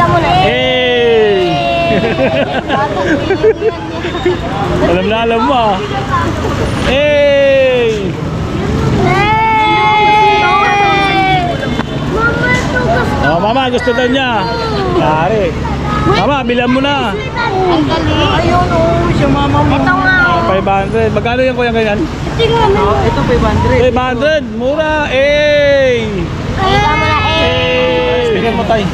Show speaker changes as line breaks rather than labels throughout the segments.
mo na.
Hey! Alam na alam mo ah. Hey! Oh, mama, gusto daw niya. Yari. Mama, bilang mo na.
Ang galing.
Ayun oh, siya mama mo.
Ito nga.
500. Magkano yan kuya ganyan?
Ito 500.
500. Mura. Hey!
Kita mo na
Hey! Bigyan mo tayo.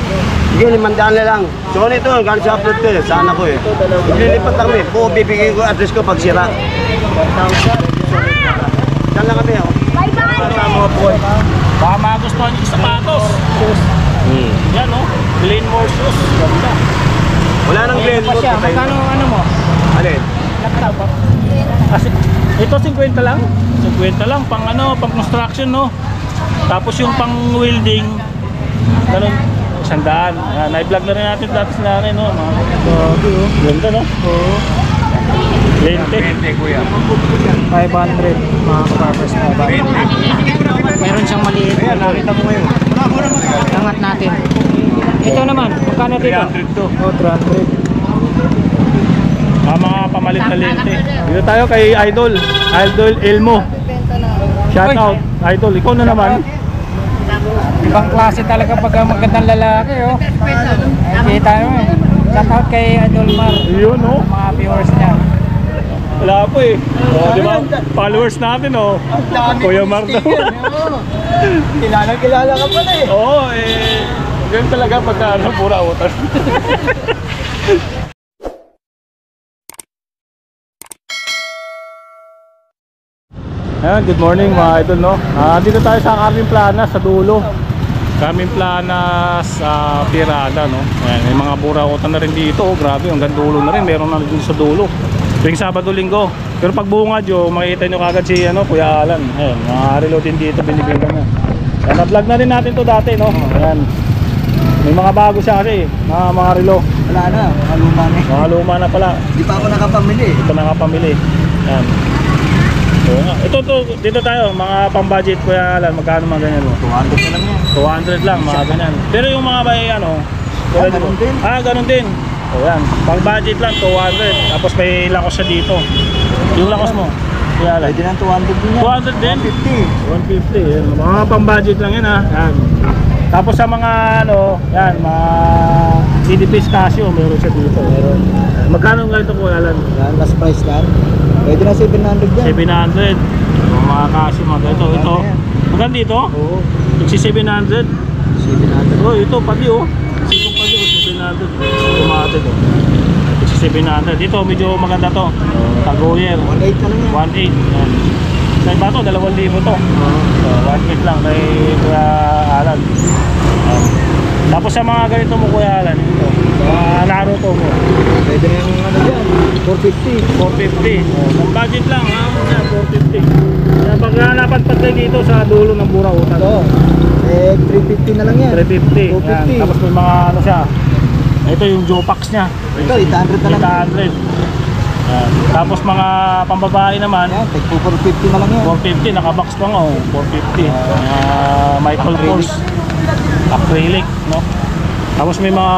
Sige, 500 na lang. So ito, galing sa upload ko eh. Saan ako eh. Maglilipat lang kami. Buo, bibigay ko address ko pag sira. Saan lang kami oh.
Bye-bye.
Baka magustuhan yung sapatos. Yan oh. Glenmore shoes. Ganda.
Wala nang blend mo.
Magkano ano mo?
Alin?
Laptop ba?
Kasi ito 50 lang. 50 lang pang ano, pang construction no. Tapos yung pang welding ganun 100. Yan, i-vlog na rin natin dati sila rin no. Mga ganda no. Oo. Lente.
Kuya.
500 mga kapapers na ba? Meron siyang maliit.
Ayan, nakita mo ngayon.
Angat natin. Ito naman, magkano dito?
300 to.
Oh, 300.
Mga pamalit na lente. Dito tayo kay Idol. Idol Elmo. Shout out. Idol, ikaw na naman.
Ibang klase talaga pag magandang lalaki oh. Ay, kita mo eh. Shout out kay Idol Mar.
Yun oh.
Mga viewers niya.
Wala po eh. Oh, di ba? Followers natin oh. Kuya Mark daw.
Kilala ka pala eh.
Oo, ganun talaga pagka ano, pura utan. Ayan, good morning mga idol no. Dito tayo sa Carmen Planas sa dulo. Carmen Planas sa Pirada no. Ayan, may mga pura utan na rin dito. Grabe, hanggang dulo na rin. Meron na dito sa dulo. Tuwing Sabado Linggo. Pero pag bungad yo, makikita nyo kagad si ano, Kuya Alan. Ayan, mga relo din dito binibigyan na. Ayan, na-vlog na rin natin to dati no. Ayan. May mga bago siya kasi, mga relo.
Wala na, maluma na eh.
Mga luma na pala.
Di pa ako nakapamili.
Ito nakapamili. Ayan. So, ito dito tayo, mga pang-budget Kuya Alan, magkano mga ganyan mo?
200 na lang yan.
200 lang, mga ganyan. Pero yung mga may ano,
ganun din.
ganun din. O yan, pang budget lang 200. Tapos may lakos siya dito. Yung lakos mo Kuya Alan,
Pwede ng 200 din yan.
200 din?
150.
150 yan. Mga pang budget lang yan ha. Yan. Tapos sa mga ano, yan, mga CDPs Casio, meron siya dito. Meron. Magkano nga ito Kuya Alan?
Yan, last price lang. Pwede na 700 yan.
700. O, mga Casio, mga ito. Magkano dito?
Oo.
Nagsi 700.
700.
Oh, ito pati oh. Sikong pati oh, 700. Automatic oh. Nagsi 700. Dito medyo maganda to. Tagoyer.
1.8 na lang yan.
1.8. Yan. Sa iba to, 2,000 to. So, 1.8 lang kay Kuya Alan. Tapos sa mga ganito mo Kuya Alan, ito. Mga Naruto mo.
Pwede na yung ano dyan. 450.
450. Ang budget lang ha. Yan, 450. Yan, pag napadpad kayo dito sa dulo ng Burautan.
Ito. 350 na lang yan.
350.
250.
Yan. Tapos may mga ano siya. Ito yung Jopax niya.
Ito, 800 na lang.
800. Yan. Tapos mga pambabae naman,
Yan, take 450 na lang yan.
450, nakabox lang oh, 450. Michael Kors acrylic, no? Tapos may mga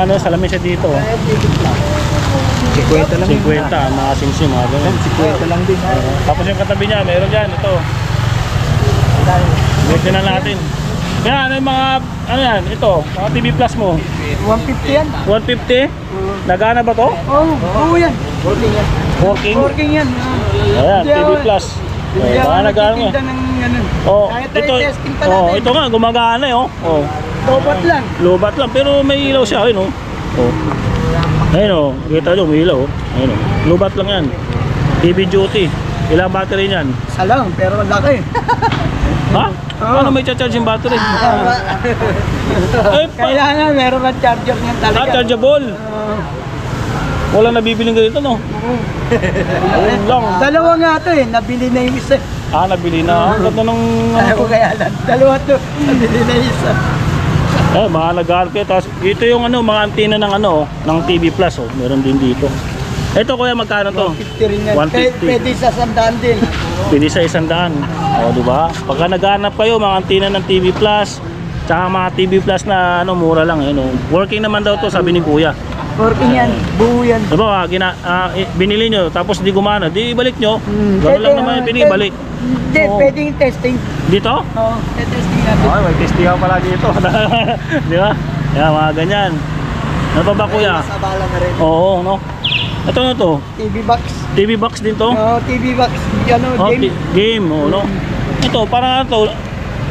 ano, salamin siya dito.
50 lang
50, mga simsim, mga ganun.
50 lang din.
Tapos yung katabi niya, meron dyan, ito. Bigyan na natin. Kaya ano yung mga, ano yan, ito, mga TV Plus mo.
150 yan.
150? Nagana ba to?
Oo yan. Working yan.
Working?
Working yan.
Ayan, TV Plus. Baka nagana nga. Oh,
Kahit
ito,
tayo testing pa
oh,
natin.
ito nga, gumagana eh, oh. Oh.
Topat lang.
Lobat lang, pero may ilaw siya, ayun oh. Oh. Ayun oh, kita nyo, may ilaw oh. Ayun oh. Lobat lang yan. TV duty. Ilang battery niyan?
Isa lang, pero laki.
Ha? Paano may charge yung battery?
Kailangan meron ng charger niyan talaga.
Chargeable. Wala nabibiling ganito no? Ayun lang.
Dalawa nga ito eh, nabili na yung isa.
Nabili na. Ang ganda ng...
Ayaw ko kaya lang. Dalawa to, nabili na yung isa.
Mga nag-aaral kayo. Tapos ito yung ano, mga antena ng ano, ng TV Plus oh. Meron din dito. Ito kuya, magkano to?
150 rin yan.
150.
Pwede sa 100 din.
Pwede sa 100. O, di ba? Pagka naghanap kayo, mga antena ng TV Plus, Tsaka mga TV Plus na ano, mura lang. Ano. Working naman daw to, sabi ni Kuya.
Working yan, buo yan.
Diba, binili nyo, tapos di gumana, di ibalik nyo. Gano'n lang naman yung pinibalik.
Hindi,
Oo.
pwedeng testing.
Dito?
Oo, testing natin.
Okay, may testing ako pala dito. Di ba? Yan, mga ganyan. Ano pa ba, Kuya?
Sa bala na rin.
Oo, no? Ito na to.
TV box.
TV box din to?
Oo, TV box. Ano,
Oh,
game.
game, oh, no? Ito, parang ano to?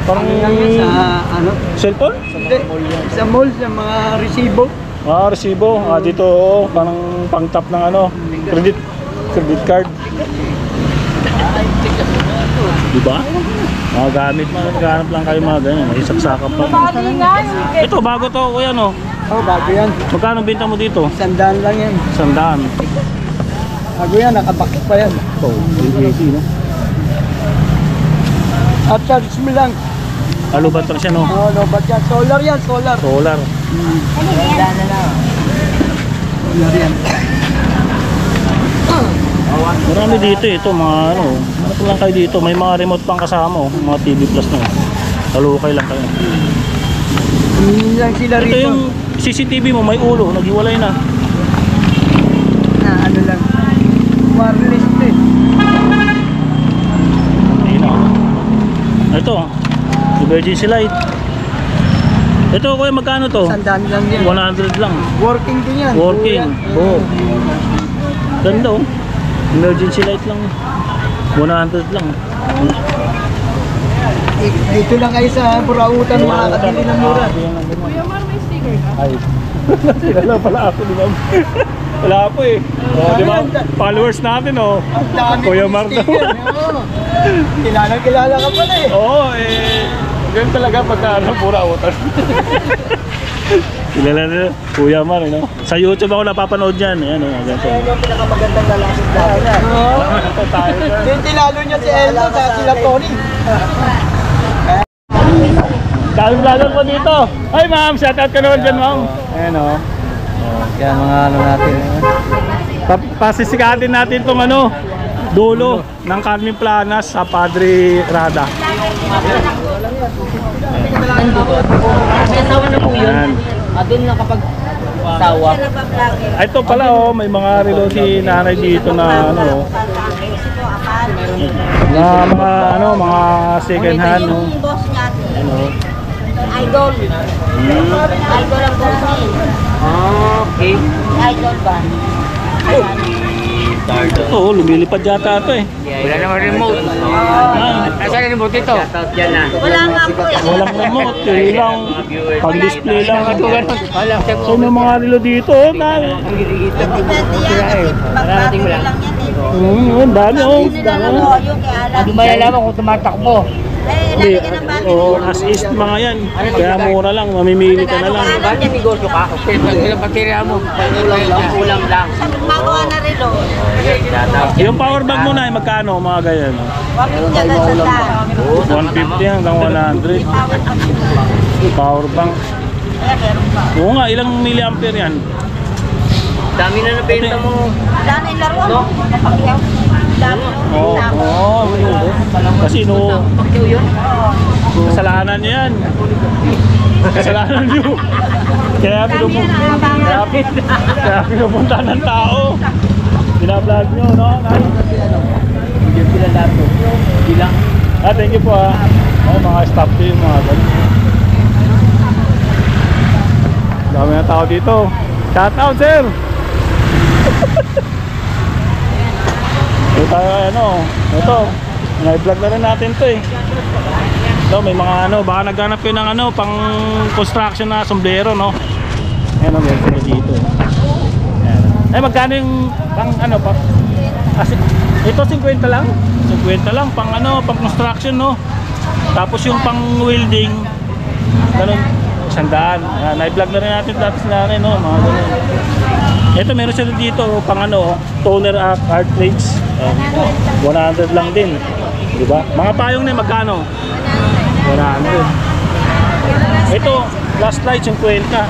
Parang
Lang yan sa ano?
cellphone?
Hindi, sa mall, sa mga resibo.
Ah, resibo. Ah, dito, oh, parang pang-tap ng ano, credit card. Diba? Mga gamit, maghanap lang kayo mga ganyan. May saksakap pa. Ito, bago to, kuya, no?
Oh, bago yan.
Magkano binta mo dito?
100 lang yan.
100.
Bago yan, nakabakit pa yan.
Oh, easy, no?
At charge mo lang.
Alubat lang siya, no?
Oo, no, ba't yan? Solar yan, solar.
Solar.
Solar yan.
Marami dito, ito, mga ano. Ano lang kayo dito? May mga remote pang kasama, oh. Mga TV Plus na. Talukay lang kayo.
Hindi lang sila
Ito
rito.
yung CCTV mo, may ulo, naghiwalay na.
Na ano lang. Wireless to eh.
Ayun na. Ito, emergency light. Ito, kuya, magkano to?
100 lang yan.
100 lang.
Working din yan.
Working.
Oo.
Ganda, oh. Emergency light lang. 100 lang.
Dito lang kayo sa Burautan makakabili ng mura.
Kuya Mar, may sticker ka?
Ay. Kilala pala ako, di ba? Wala ako eh. Oh, di ba? Followers natin, oh.
Ang dami
Kuya
ng
Mar daw.
sticker. Oo. Kilala ka pala eh.
Oo, ganun talaga pagka pura utan. Kilala na, Kuya Mar, no? Sa YouTube ako napapanood yan, eh, ano, ganito.
Yan yung pinakamagandang lalaki sa dahil. Oo.
Ito tayo.
Yung tinalo niya si Elmo sa sila Tony.
Dahil-vlogger po dito. Ay, ma'am, shoutout ka naman dyan, ma'am. Ayan, oh.
Kaya mga ano natin.
Pasisikatin natin itong ano, dulo ng Carmen Planas sa Padre Rada.
May asawa na po yun.
Ayan.
Doon na kapag sawa.
Ay, ito pala, oh, may mga relo si nanay dito na ano, na mga ano, mga second hand, no.
Yung boss niya,
Ano?
idol. Idol ang boss niya.
Okay.
Idol ba?
Ito, oh, lumilipad yata ito eh.
Wala namang remote. Asa yung remote ito?
Wala nga po eh.
Walang remote, yun lang. Pag-display lang.
Wala.
So, may mga relo dito, oh, tayo.
Mararating mo lang yan eh.
Ang dami, oh.
Nilalaloyo kaya alam.
Hindi malalaman kung tumatakbo.
Eh,
Hindi,
lalagyan ng bagay.
oh, as is mga yan. Kaya mura lang, mamimili ka na lang.
Bakit negosyo ka? Okay, pagkira mo. Ulam lang.
Magawa na rin o.
Yung power bank mo na, magkano mga ganyan?
Wapit niya na sa daan.
150 hanggang 100. Power bank.
Kaya meron pa.
Oo nga, ilang milliampere yan?
Dami na nabenta mo.
Dami yung laruan. Napakyaw. Dami
Oo,
o.
kasi no, kasalanan niyo yan. Kasalanan niyo. Kaya pinupunta ng tao. Binablog nyo, no?
Yung sila lato. Bilang.
Ah, thank you po ah. Oh, mga staff ko yung mga ganun. Dami na tao dito. Shout out, sir! Ito tayo, ano, ito. Na-vlog na rin natin to eh. Ito, may mga ano, baka naghanap kayo ng ano, pang construction na sombrero, no? Ayan o, meron sila dito. Ayan. Eh, magkano yung pang ano, pang... Kasi, ito 50 lang. 50 lang, pang ano, pang construction, no? Tapos yung pang welding, ganun, 100. Na-vlog na rin natin dati sila rin, no? Mga ganun. Ito, meron sila dito, pang ano, toner cartridge. 100 lang din. Diba? Mga payong na magkano? 100. Ito, flashlight 50.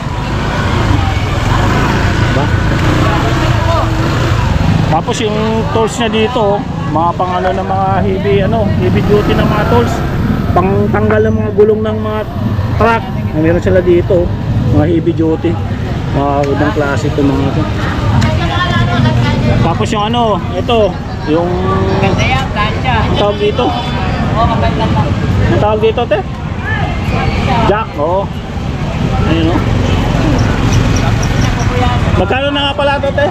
Diba? Tapos yung tools niya dito, mga pang ano ng mga heavy duty ng mga tools, pang tanggal ng mga gulong ng mga truck. Meron sila dito, mga heavy duty, mga ibang klase ito mga ito. Tapos yung ano, ito, yung ang tawag dito. Ang tawag dito, te? Jack, oo. Ayun, no? Magkano na nga pala ito, te?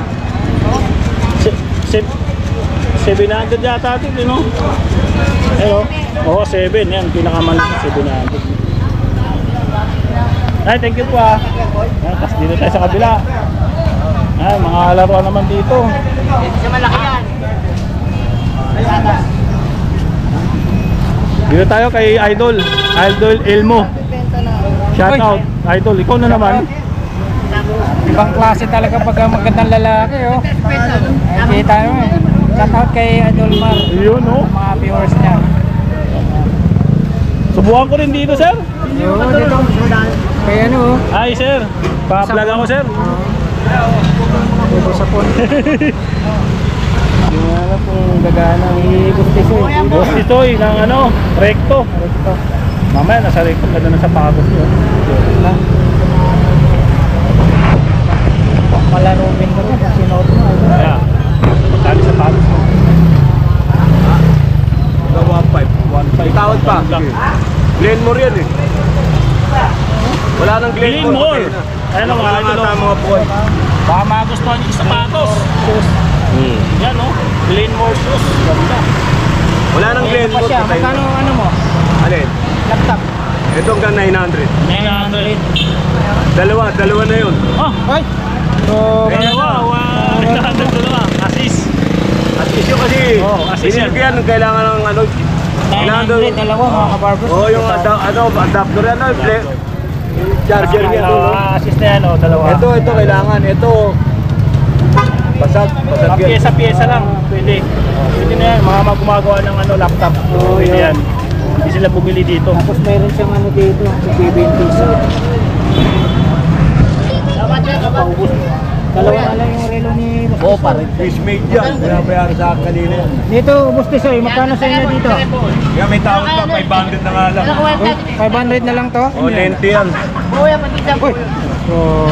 700 yata ito, no? Ayun, oo, 7. Yan, pinakamaliit, 700. Ay, thank you po ah. Tapos dito tayo sa kabila. Ay, mga laruan naman dito.
Sa malaki yan.
Dito tayo kay Idol Elmo. Shout out, Idol. Ikaw na naman.
Ibang klase talaga pag magandang lalaki, oh. Ay, kita mo eh. Shout out kay Idol Mar.
Yun, no?
Mga viewers niya.
Subukan ko rin dito, sir.
Yo, dito. Kaya ano, oh.
Hi, sir. Pa-vlog ako, sir.
Dito sa phone. Yung ano kung gagana ni Gustiso.
Boss Tisoy ng ano, recto. Mamaya nasa recto, ganda na sa pagos nyo.
Malarubin mo ito, sinuot mo.
Kaya, magkali sa pagos nyo. 1.5.
Tawad pa. Glenmore yan eh. Wala nang
Glenmore. Ayan o mga ito,
mga boy.
baka magustuhan nyo yung sapatos. Yan o, Glenmore shoes. Ganda.
Wala nang
Ayan pa
Glenmore.
siya. Magkano ano mo?
Alin?
Laptop.
Ito hanggang 900.
900.
Dalawa na yun.
Oh,
Ay! So,
dalawa. 900 dalawa. Assist.
At issue kasi,
Oo, assist yan.
binili ko yan nung kailangan ng ano.
900 dalawa mga kabarbers.
Oo, yung adapter yan, charger niya.
Assist na yan o, dalawa.
Ito, kailangan. Ito, basag yan.
Pyesa-pyesa lang, pwede. Pwede na yan, mga gumagawa ng ano, laptop. Pwede yan. Hindi sila bumili dito.
Tapos meron siyang ano dito, bibinti sa. Dalawa na lang yung relo ni Gustiso.
Oo, pare. Fish made yan. Binabayaran sa akin kanina yan.
Dito, Gustiso, magkano sa inyo dito?
Yan, may tawad pa, 500 na nga lang.
Uy, 500 na lang to?
O, lente yan.
Kuya, patisa po.
Uy! So,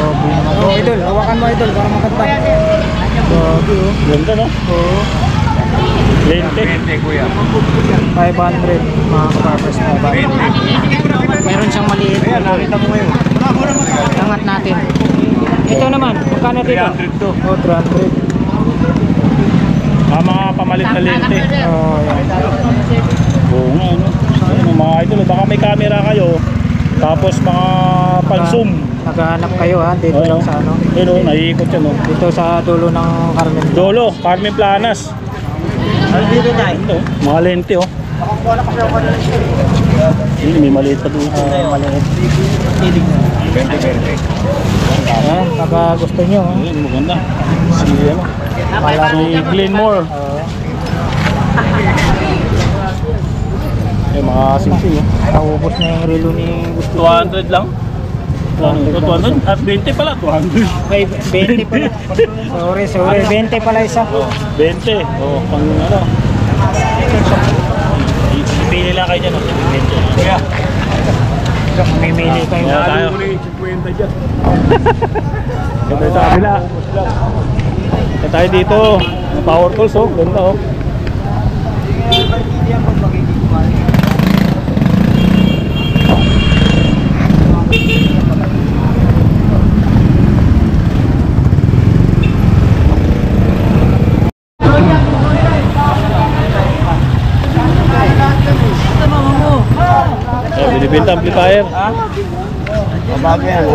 oh, idol, hawakan mo idol para makanta. So,
Ganda no?
Oo.
Lente.
Lente, kuya.
500 mga kabarbers na ba? Meron siyang maliit.
Ayan, nakita mo ngayon.
Angat natin. Ito naman, magkano dito?
300 to.
Oh, 300.
Mga pamalit na lente.
Oh, yan.
Oo nga, ano? Ayun, mga idol, baka may camera kayo. Tapos mga pan-zoom.
Naghahanap kayo ha, dito lang sa ano.
Ayun, naiikot yan o.
Dito sa dulo ng Carmen.
Dolo, Carmen Planas.
Ano dito tayo?
Ito, mga lente oh. Hindi, may maliit pa doon.
Maliit. Ayan, pagka gusto nyo ha.
Ayun, maganda. Si ano? Si Glenmore. Eh, mga sing-sing oh.
Naubos na yung relo ni Gustiso.
200 lang. 200? At 20 pala, 200.
May 20 pala. Sorry, 20 pala isa.
20. Oh, pang ano. Ipili lang kayo dyan, oh. 20.
Kaya,
Mamimili kayo.
Kaya tayo.
mo na yung 50 dyan.
Ganda sa kabila. Kaya tayo dito. Power tools oh. Ganda oh. Binibenta amplifier.
Mabago yan.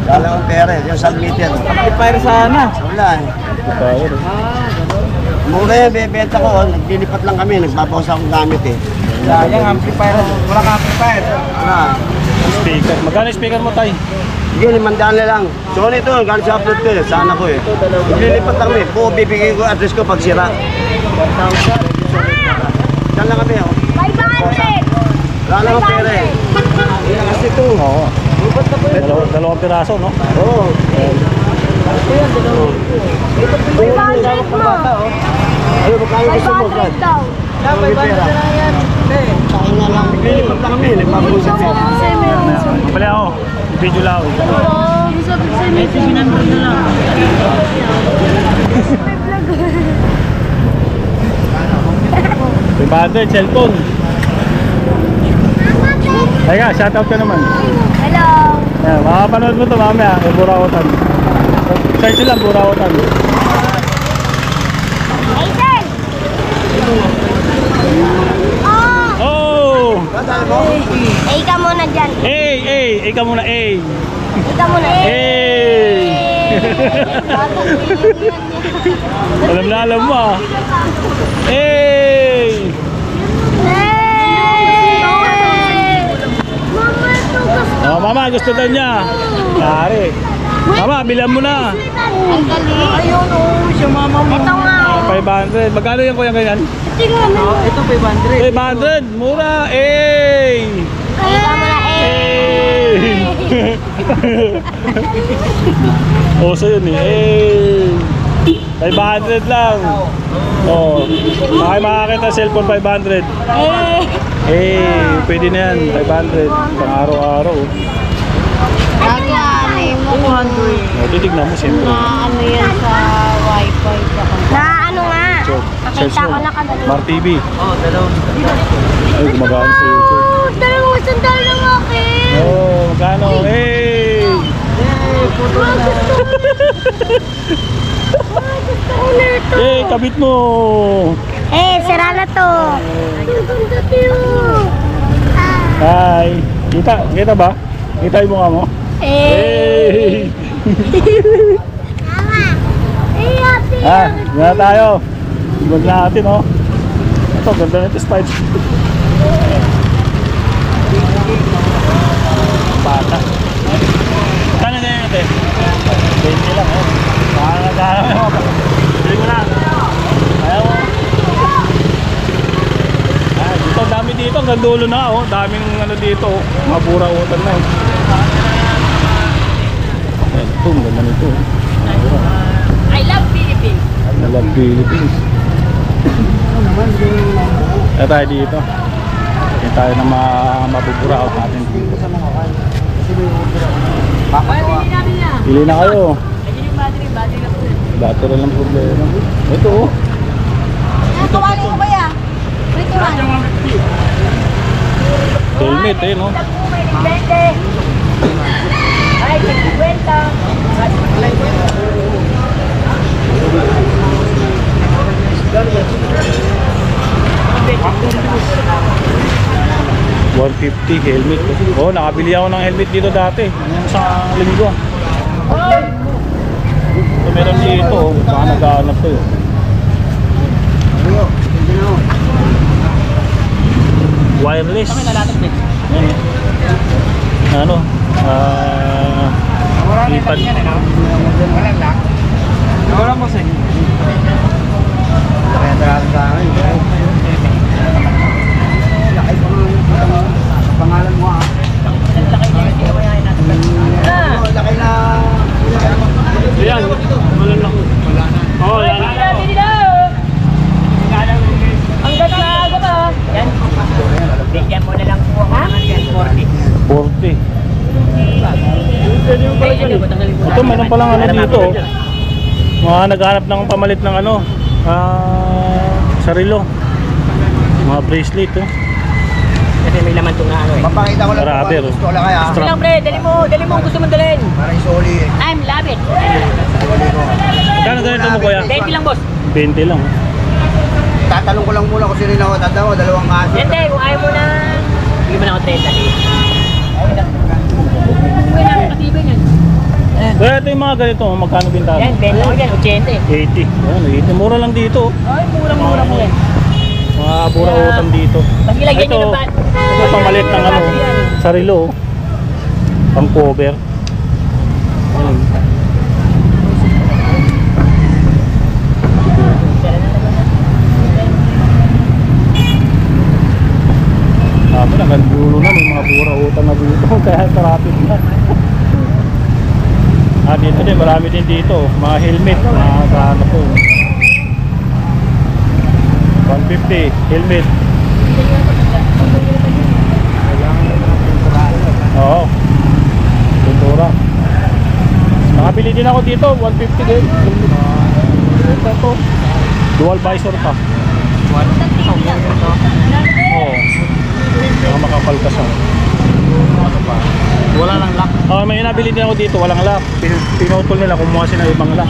Kala kong pera, yung submitted.
Amplifier sana.
Wala eh.
Amplifier.
Mura yan, bebenta ko. Naglilipat lang kami, nagpapaus akong gamit eh.
Sayang amplifier. Wala kang amplifier.
Wala.
Speaker. Magkano yung speaker mo, tay?
Sige, 500 na lang. Sony to, galing sa upload ko eh. Sana ko eh. Naglilipat lang kami. Kung bibigay ko address ko pag sira. Saan lang kami oh.
500!
Wala lang ang pera eh. Yan kasi ito.
Oo. Dalawang piraso, no?
Oo.
500 mo!
Ano, magkano gusto mo?
500 daw.
May pera.
Kain na lang.
Naglilipat lang kami.
Bali ako. Video lang ako.
May sinanod na lang.
Bibate, cellphone. Teka, shoutout ka naman.
Hello.
Ayan, makapanood mo ito mamaya. Kay Burautan. Search lang, Burautan.
Aiden. Oh.
Oh!
Ika muna dyan.
Ikaw muna,
Ika muna.
Alam mo ah.
Mama, ito gusto.
Oh, mama, gusto daw niya. Yari. Mama, bilang mo na.
Ang galing.
Ayun, oh, siya mama mo.
Ito nga.
500. Magkano yan kuya ganyan?
Tingnan mo.
Ito 500.
500. Mura.
Ika muna.
Oso yun eh. 500 lang. Oh, makakita cellphone 500. Pwede na yan. 500. Pang araw-araw.
Naglalay mo.
200.
Oh, titignan mo siyempre.
Ano yan sa wifi?
Na ano nga.
Search
Nakita ko
mo.
na kagad.
Smart TV.
Oh, dalawang.
Ay, gumagana sa YouTube.
Dalawang sandal lang akin.
Oh, magkano?
Gusto ko nito.
Kabit mo.
Sira na to. Ang ganda tiyo.
Hi. Kita ba? Kita yung mukha mo?
Mama. Ate.
Gana tayo. Ibag natin, oh. Ito, ganda nito Spice. Bata. Kano na yun natin? 20 lang, oh. Makakagana mo yung mga. Bili mo na. Ayaw mo. Dito, dami dito. Hanggang dulo na, oh. Daming ano dito, oh. Mga burautan na, eh. Ito, ang ganda nito.
I love Philippines.
I love Philippines. Kaya tayo dito. Kaya tayo na mabuburaot natin dito. Pili na kayo. Battery lang problema. Ito, oh.
Kawali ko ba yan?
Helmet, eh, no?
Ay,
150 helmet. Oh, nakabili ako ng helmet dito dati. Sa linggo. So, meron dito, oh. Baka naghahanap to, eh. Wireless. Yan, eh. Ano? Lipad.
Wala mo sa inyo.
Kaya talaga sa akin. Laki pangalan mo ah. Laki na.
Ayan. Wala na. Oo, yan.
Ang ganda agad ah. Yan. Bigyan mo na lang po ako ng yan, 40.
40. Ito, meron palang ano dito. Mga naghanap ng pamalit ng ano, sarilo. Mga bracelet, oh.
Kasi may laman itong ano eh.
Papakita ko lang
Rubber, oh.
gusto ko lang kaya.
Sige lang pre, dali mo ang gusto mong dalhin.
Para isoli eh.
I'm love it.
Isoli ko.
Kano ganito mo, kuya?
20 lang boss.
20 lang, oh.
Tatanong ko lang muna kung sino yung tatanda ko. Dalawang kaso.
Hindi, kung ayaw mo na, hindi mo na ako 30.
Kaya ito yung mga ganito, magkano bintana?
Yan, 20 ko yan, 80 eh.
80. Ayan, 80. Mura lang dito, oh.
Ay, murang-mura mo yan.
Mga burautan dito.
Pag ilagyan nyo
Ito,
ng ba?
ito pamalit ng ano, sarilo, oh. Pang cover. Ayan. Sabi na, gandulo na, may mga burautan na dito. Kaya traffic na. Dito din, marami din dito. Mga helmet, mga ano po. 150, helmet. Oo. Pintura. Nakabili din ako dito, 150 din. Ito to. Dual visor pa. Oo. Mga makapal ka siya.
Wala nang lock.
May nabili din ako dito, walang lock. Pinutol nila, kumuha sila ng ibang lock.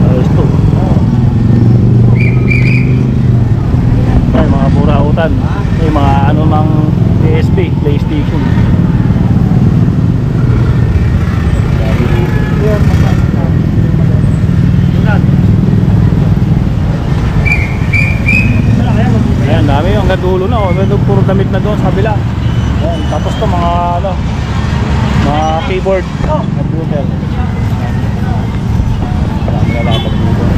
Ayos to. Ay, mga burautan. May mga ano ng PSP, PlayStation. Ayan, dami yung hanggang dulo na. May puro damit na doon sa kabila. Ayan, tapos to mga ano, mga keyboard, computer. Marami na lapag dito.